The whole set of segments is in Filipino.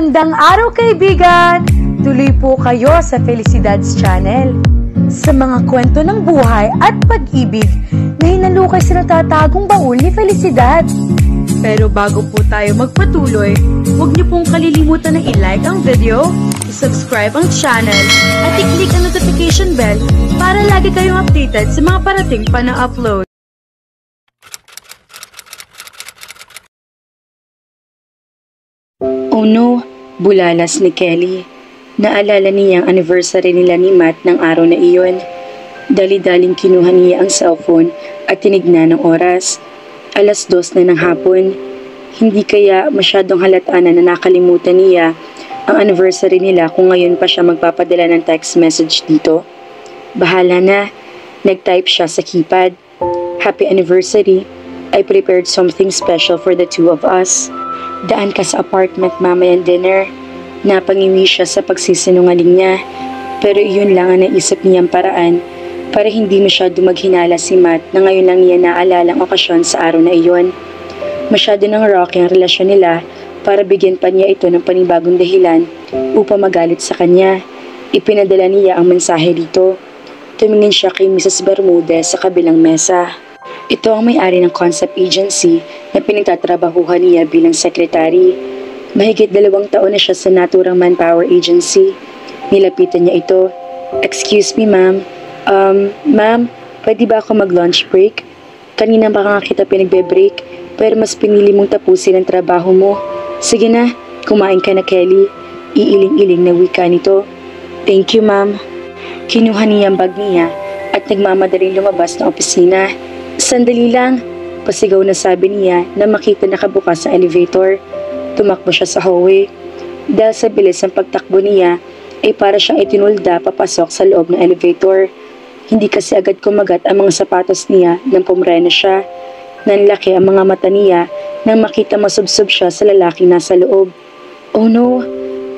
Magandang araw kaibigan! Tuloy po kayo sa Felicidad's Channel. Sa mga kwento ng buhay at pag-ibig na hinalukay sa natatagong baul ni Felicidad. Pero bago po tayo magpatuloy, huwag niyo pong kalilimutan na i-like ang video, i-subscribe ang channel, at i-click ang notification bell para lagi kayong updated sa mga parating pa na upload. Oh no, bulalas ni Kelly. Naalala niya ang anniversary nila ni Matt ng araw na iyon. Dali-daling kinuha niya ang cellphone at tinignan ng oras. 2:00 na ng hapon. Hindi kaya masyadong halata na nakalimutan niya ang anniversary nila kung ngayon pa siya magpapadala ng text message dito. Bahala na, nag-type siya sa keypad. Happy anniversary, I prepared something special for the two of us. Daan ka sa apartment mamayang dinner. Napangiwi siya sa pagsisinungaling niya. Pero iyon lang ang naisip niyang paraan para hindi masyado maghinala si Matt na ngayon lang niya naalala ang okasyon sa araw na iyon. Masyado nang rocky ang relasyon nila para bigyan pa niya ito ng panibagong dahilan upang magalit sa kanya. Ipinadala niya ang mensahe dito. Tumingin siya kay Mrs. Bermudez sa kabilang mesa. Ito ang may-ari ng concept agency na pinagtatrabahuhan niya bilang sekretary. Mahigit 2 taon na siya sa naturang manpower agency. Nilapitan niya ito. Excuse me, ma'am. Ma'am, pwede ba ako mag-lunch break? Kanina pa nga kita pinagbe-break, pero mas pinili mong tapusin ang trabaho mo. Sige na, kumain ka na, Kelly. Iiling-iling na wika nito. Thank you, ma'am. Kinuha niya ang bag niya at nagmamadaling lumabas ng opisina. Sandali lang, pasigaw na sabi niya na makita nakabukas ang elevator. Tumakbo siya sa hallway. Dahil sa bilis ng pagtakbo niya, ay para siyang itinulda papasok sa loob ng elevator. Hindi kasi agad kumagat ang mga sapatos niya nang pumreno siya. Nanlaki ang mga mata niya nang makita masubsob siya sa lalaking nasa loob. Oh no!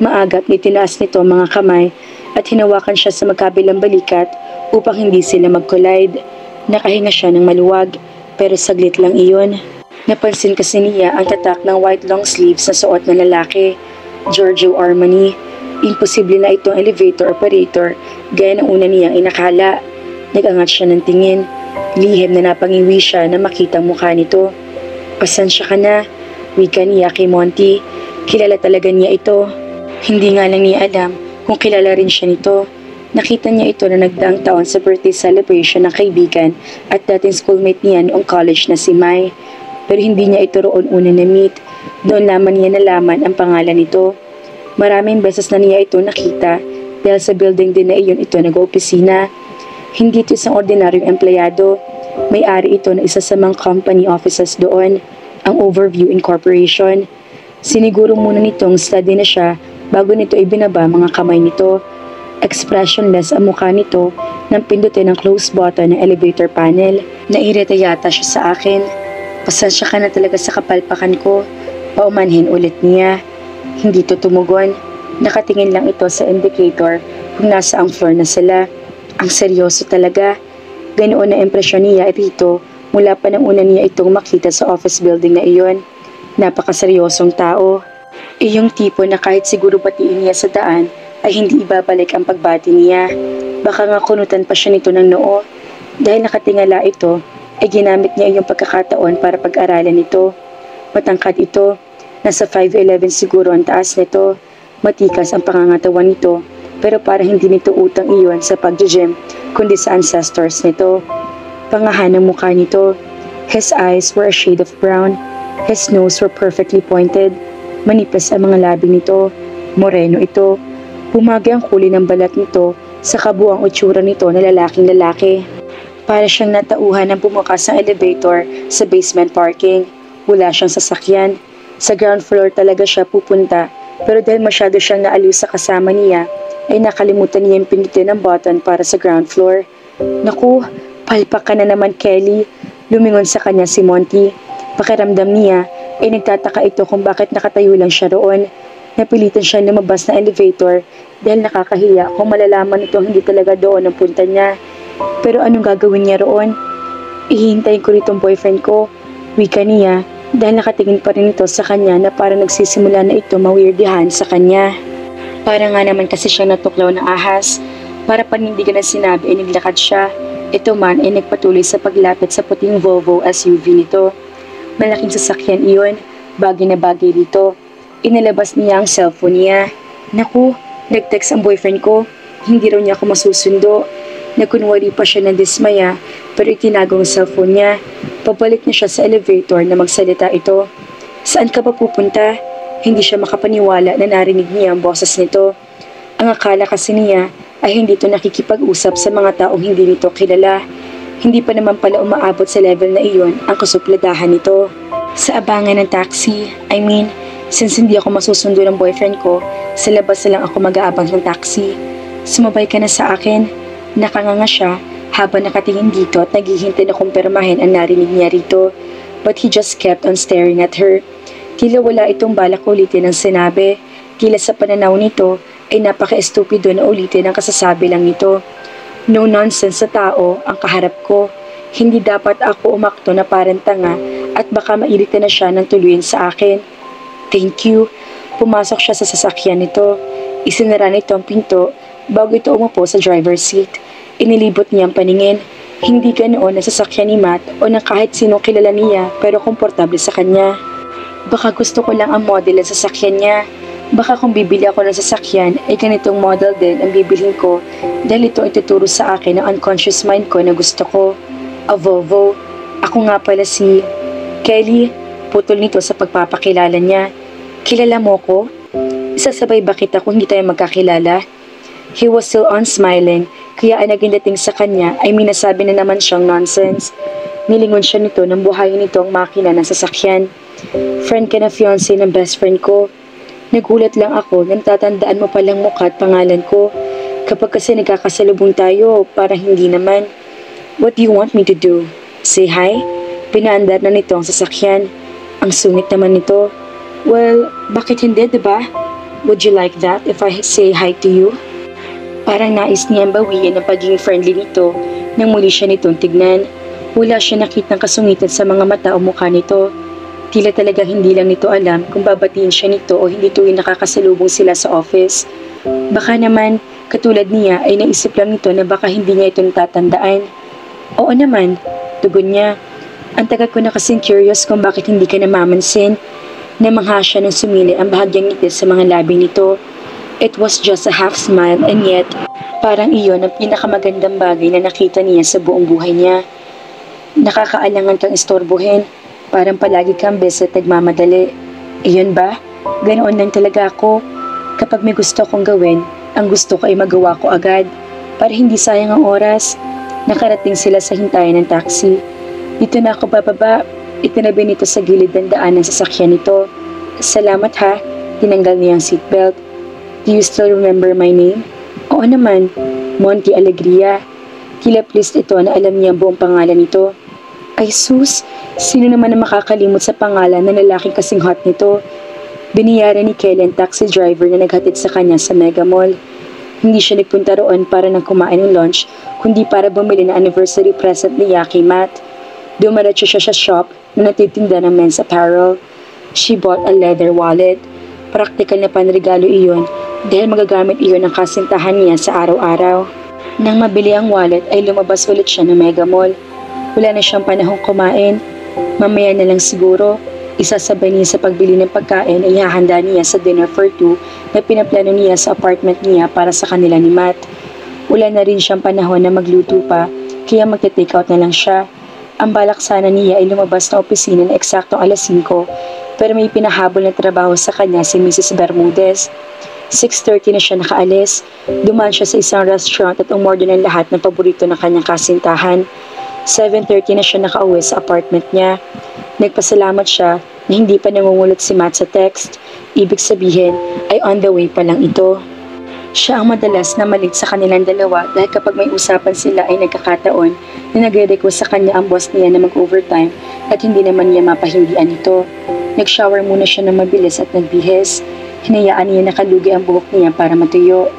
Maagat ni tinaas nito ang mga kamay at hinawakan siya sa magkabilang balikat upang hindi sila mag-collide. Nakahinga siya ng maluwag, pero saglit lang iyon. Napansin kasi niya ang tatak ng white long sleeves na suot ng lalaki, Giorgio Armani. Imposible na itong elevator operator gaya ng una niyang inakala. Nag-angat siya ng tingin. Lihim na napangiwi siya na makita ang mukha nito. Pasensya ka na, wika niya kay Monty. Kilala talaga niya ito. Hindi nga lang niya alam kung kilala rin siya nito. Nakita niya ito na nagdaang taon sa birthday celebration ng kaibigan at dating schoolmate niya noong college na si Mai. Pero hindi niya ito roon una na-meet. Doon lamang niya nalaman ang pangalan nito. Maraming beses na niya ito nakita dahil sa building din na iyon ito nag-opisina. Hindi ito isang ordinaryong empleyado. May-ari ito na isa sa mga company offices doon, ang Overview Incorporation. Siniguro muna nitong study na siya bago nito ibinaba mga kamay nito. Expressionless ang mukha nito nang pindutin ang close button ng elevator panel. Nairita yata siya sa akin. Pasensya ka na talaga sa kapalpakan ko. Paumanhin ulit niya. Hindi ito tumugon. Nakatingin lang ito sa indicator kung nasa ang floor na sila. Ang seryoso talaga. Ganoon na impresyon niya dito mula pa nang una niya itong makita sa office building na iyon. Napakaseryosong tao. Iyong tipo na kahit siguro batiin niya sa daan ay hindi ibabalik ang pagbati niya. Baka nga kunutan pa siya nito ng noo. Dahil nakatingala ito, ay ginamit niya iyong pagkakataon para pag-aralan ito. Matangkad ito. Nasa 5'11" siguro ang taas nito. Matikas ang pangangatawan nito. Pero para hindi nito utang iyon sa pag-gym, kundi sa ancestors nito. Pangahan ang mukha nito. His eyes were a shade of brown. His nose were perfectly pointed. Manipis ang mga labi nito. Moreno ito. Pumagi ang kulay ng balat nito sa kabuang itsura nito na lalaking lalaki. Para siyang natauhan ng bumukas ang elevator sa basement parking. Wala siyang sasakyan. Sa ground floor talaga siya pupunta, pero dahil masyado siyang naaliw sa kasama niya, ay nakalimutan niya yung pindutin ng button para sa ground floor. Naku, palpak ka na naman, Kelly. Lumingon sa kanya si Monty. Pakiramdam niya ay nagtataka ito kung bakit nakatayo lang siya roon. Napilitan siya lumabas ng elevator dahil nakakahiya kung malalaman ito hindi talaga doon ang punta niya. Pero anong gagawin niya roon? Ihintayin ko ritong boyfriend ko. Wika niya dahil nakatingin pa rin ito sa kanya na parang nagsisimula na ito mawirdihan sa kanya. Para nga naman kasi siya natuklaw ng ahas. Para panindigan na sinabi ay naglakad siya. Ito man ay nagpatuloy sa paglapit sa puting Volvo SUV nito. Malaking sasakyan iyon, bagay na bagay dito. Inalabas niya ang cellphone niya. Naku, nag-text ang boyfriend ko. Hindi raw niya ako masusundo. Nagkunwari pa siya ng dismaya pero itinago ang cellphone niya. Pabalik na siya sa elevator na magsalita ito. Saan ka ba pupunta? Hindi siya makapaniwala na narinig niya ang boses nito. Ang akala kasi niya ay hindi ito nakikipag-usap sa mga taong hindi nito kilala. Hindi pa naman pala umaabot sa level na iyon ang kasupladahan nito. Sa abangan ng taxi, since hindi ako masusundo ng boyfriend ko, sa labas na lang ako mag-aabang ng taxi. Sumabay ka na sa akin. Nakanganga siya habang nakatingin dito at naghihintay na kumpirmahin ang narinig niya rito. But he just kept on staring at her. Tila wala itong balak ulitin ang sinabi. Tila sa pananaw nito ay napaka-estupido na ulitin ang kasasabi lang nito. No nonsense sa tao ang kaharap ko. Hindi dapat ako umakto na parang tanga at baka mairita na siya ng tuluyan sa akin. Thank you. Pumasok siya sa sasakyan nito. Isinara nito ang pinto bago ito umupo sa driver's seat. Inilibot niya ang paningin. Hindi ganoon ang sasakyan ni Matt o ng kahit sinong kilala niya pero komportable sa kanya. Baka gusto ko lang ang model ng sasakyan niya. Baka kung bibili ako ng sasakyan ay ganitong model din ang bibilhin ko dahil ito ituturo sa akin ng unconscious mind ko na gusto ko. A Volvo. Ako nga pala si Kelly. Putol nito sa pagpapakilala niya. Kilala mo ko? Isasabay ba kita kung hindi tayo magkakilala? He was still on smiling, kaya ang naging dating sa kanya ay minasabi na naman siyang nonsense. Nilingon siya nito nang buhayin nito ang makina ng sasakyan. Friend ka na fiancé ng best friend ko. Nagulat lang ako na natatandaan mo palang mukha at pangalan ko. Kapag kasi nagkakasalubong tayo, parang hindi naman. What do you want me to do? Say hi? Pinaandar na nito ang sasakyan. Ang sungit naman nito. Well, bakit hindi, diba? Would you like that if I say hi to you? Parang nais niyang bawian ang pagiging friendly nito nang muli siya nitong tignan. Wala siya nakitang kasungitan sa mga mata o mukha nito. Tila talaga hindi lang nito alam kung babatiin siya nito o hindi tuwing nakakasalubong sila sa office. Baka naman, katulad niya ay naisip lang nito na baka hindi niya ito natatandaan. Oo naman, tugon niya. Ang tagal ko na kasing curious kung bakit hindi ka namamansin. Namangha siya nang sumili ang bahagyang ngiti sa mga labi nito. It was just a half smile and yet, parang iyon ang pinakamagandang bagay na nakita niya sa buong buhay niya. Nakakaalangan kang istorbohin, parang palagi kang busy at nagmamadali. Iyon ba? Ganoon lang talaga ako. Kapag may gusto kong gawin, ang gusto ko ay magawa ko agad. Para hindi sayang ang oras. Nakarating sila sa hintayan ng taxi. Dito na ako bababa. Itinabi nito sa gilid ng daan ng sasakyan nito. Salamat ha, tinanggal niya ang seatbelt. Do you still remember my name? Oo naman, Monty Alegria. Tila pleased ito na alam niya ang buong pangalan nito. Ay sus, sino naman ang makakalimot sa pangalan ng lalaking kasing hot nito? Biniyaran ni Kelly ang taxi driver na naghatid sa kanya sa Mega Mall. Hindi siya nagpunta roon para nang kumain ng lunch, kundi para bumili ng anniversary present ni kay Matt. Dumaratso siya sa shop na natitinda ng men's apparel. She bought a leather wallet. Praktikal na panregalo iyon dahil magagamit iyon ang kasintahan niya sa araw-araw. Nang mabili ang wallet ay lumabas ulit siya ng Mega Mall. Wala na siyang panahong kumain. Mamaya na lang siguro, isasabay niya sa pagbili ng pagkain ay ihahanda niya sa dinner for two na pinaplano niya sa apartment niya para sa kanila ni Matt. Wala na rin siyang panahon na magluto pa, kaya magte-take out na lang siya. Ang balak sana niya ay lumabas na opisina na eksaktong alas 5, pero may pinahabol na trabaho sa kanya si Mrs. Bermudez. 6:30 na siya nakaalis. Dumaan siya sa isang restaurant at umorder ng lahat ng paborito ng kanyang kasintahan. 7:30 na siya nakauwi sa apartment niya. Nagpasalamat siya na hindi pa nangungulot si Matt sa text. Ibig sabihin ay on the way pa lang ito. Siya ang madalas na malit sa kanilang dalawa dahil kapag may usapan sila ay nagkakataon na nagre-request sa kanya ang boss niya na mag-overtime at hindi naman niya mapahindian ito. Nag-shower muna siya ng mabilis at nagbihis. Hinayaan niya nakalugi ang buhok niya para matuyo.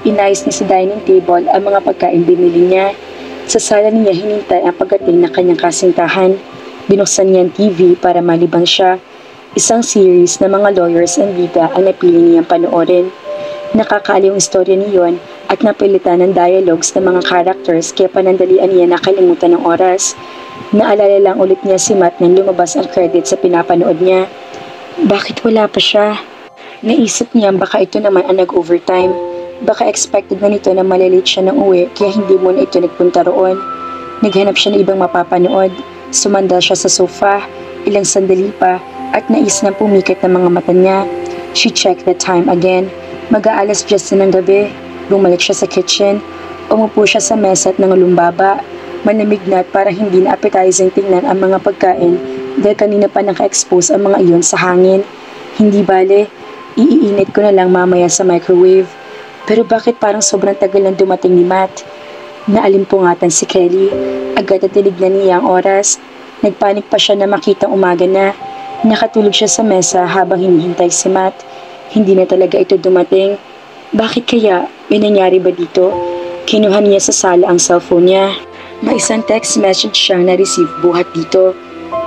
Inayos niya sa dining table ang mga pagkain binili niya. Sa sala niya hinintay ang pagdating ng kanyang kasintahan. Binuksan niya ang TV para malibang siya. Isang series na mga lawyers and bida ang napili niyang panoorin. Nakakaaliw ang istorya niyon at napilitan ng dialogues ng mga characters kaya panandalian niya nakalimutan ng oras. Naalala lang ulit niya si Matt nang lumabas ang credit sa pinapanood niya. Bakit wala pa siya? Naisip niya baka ito naman ang nag-overtime. Baka expected na nito na malilate siya ng uwi kaya hindi muna ito nagpunta roon. Naghanap siya ng ibang mapapanood. Sumandal siya sa sofa, ilang sandali pa at nais na pumikit ng mga mata niya. She checked the time again. Mag-aalas 10 ng gabi. Bumalik siya sa kitchen. Umupo siya sa mesa at nangalumbaba. Malamig na at parang hindi na appetizing tingnan ang mga pagkain dahil kanina pa naka-expose ang mga iyon sa hangin. Hindi bale, iinit ko na lang mamaya sa microwave. Pero bakit parang sobrang tagal nang dumating ni Matt? Naalimpungatan si Kelly. Agad at tinignan niya ang oras. Nagpanik pa siya na makitang umaga na. Nakatulog siya sa mesa habang hinihintay si Matt. Hindi na talaga ito dumating. Bakit kaya? May nangyari ba dito? Kinuha niya sa sala ang cellphone niya. May isang text message siyang na-receive buhat dito.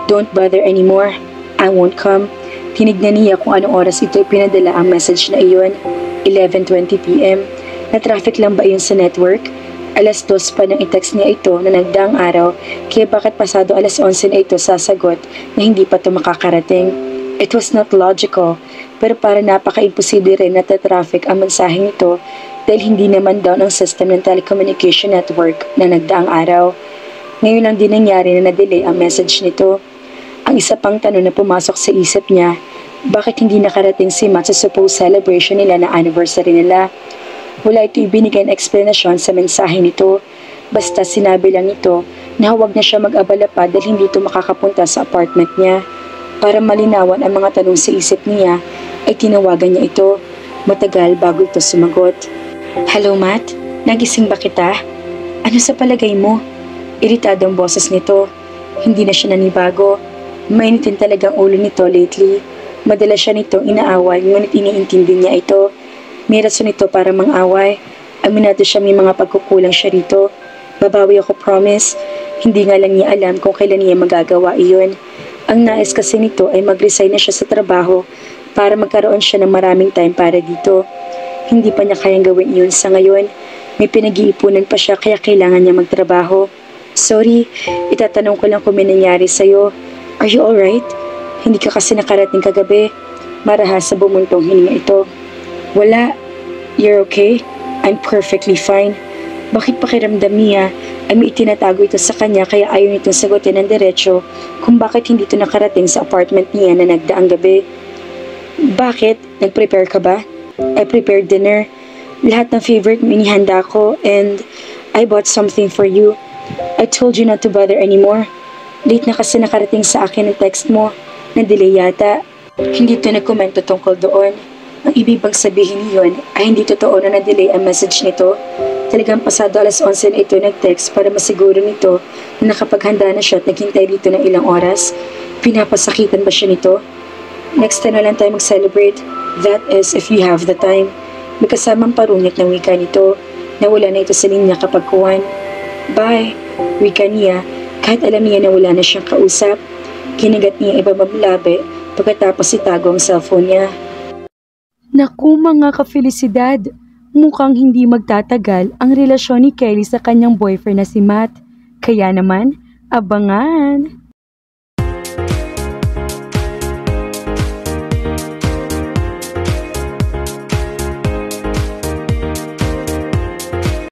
Don't bother anymore. I won't come. Tinignan niya kung anong oras ito ipinadala ang message na iyon. 11:20 p.m. Na-traffic lang ba iyon sa network? Alas 2 pa nang i-text niya ito na nagdaang araw, kaya bakit pasado alas 11 na ito sasagot na hindi pa ito makakarating? It was not logical, pero para napaka-imposible rin na traffic ang mensaheng ito dahil hindi naman down ang system ng telecommunication network na nagdaang araw. Ngayon lang din nangyari na na-delay ang message nito. Ang isa pang tanong na pumasok sa isip niya, bakit hindi nakarating si Matt sa supposed celebration nila na anniversary nila? Wala ito ibinigay na eksplanasyon sa mensahe nito. Basta sinabi lang ito na huwag na siya mag-abala pa dahil hindi ito makakapunta sa apartment niya. Para malinawan ang mga tanong sa isip niya, ay tinawagan niya ito. Matagal bago ito sumagot. Hello Matt, nagising ba kita? Ano sa palagay mo? Iritado ang boses nito. Hindi na siya nanibago. Mainitin talagang ulo nito lately. Madalas siya nitong inaaway ngunit iniintindi niya ito. May rason nito para mang-away. Aminado siya may mga pagkukulang siya rito. Babawi ako promise. Hindi nga lang niya alam kung kailan niya magagawa iyon. Ang nais kasi nito ay mag-resign na siya sa trabaho para magkaroon siya ng maraming time para dito. Hindi pa niya kayang gawin iyon sa ngayon. May pinag-iipunan pa siya kaya kailangan niya magtrabaho. Sorry, itatanong ko lang kung may nangyari sa'yo. Are you alright? Hindi ka kasi nakarating kagabi. Marahas sa bumuntong hininga ito. Wala. You're okay? I'm perfectly fine. Bakit pakiramdam niya ay may itinatago ito sa kanya kaya ayaw nitong sagutin ng diretsyo kung bakit hindi ito nakarating sa apartment niya na nagdaang gabi? Bakit? Nag-prepare ka ba? I prepared dinner. Lahat ng favorite mo inihanda ko and I bought something for you. I told you not to bother anymore. Late na kasi nakarating sa akin ang text mo. Na-delay yata. Hindi ito nagkomento tungkol doon. Ang ibig bang sabihin niyon ay hindi totoo na na-delay ang message nito. Talagang pasado alas 11 na ito nag-text para masiguro nito na nakapaghanda na siya at naghintay dito ng ilang oras. Pinapasakitan ba siya nito? Next time na lang tayo mag-celebrate. That is if you have the time. May kasamang parungit ng wika nito. Nawala na ito sa linya kapag kuwan. Bye, wika niya kahit alam niya na wala na siyang kausap. Kinagat niya iba mamlabi pagkatapos itago ang cellphone niya. Naku mga ka-felisidad, mukhang hindi magtatagal ang relasyon ni Kelly sa kanyang boyfriend na si Matt. Kaya naman, abangan!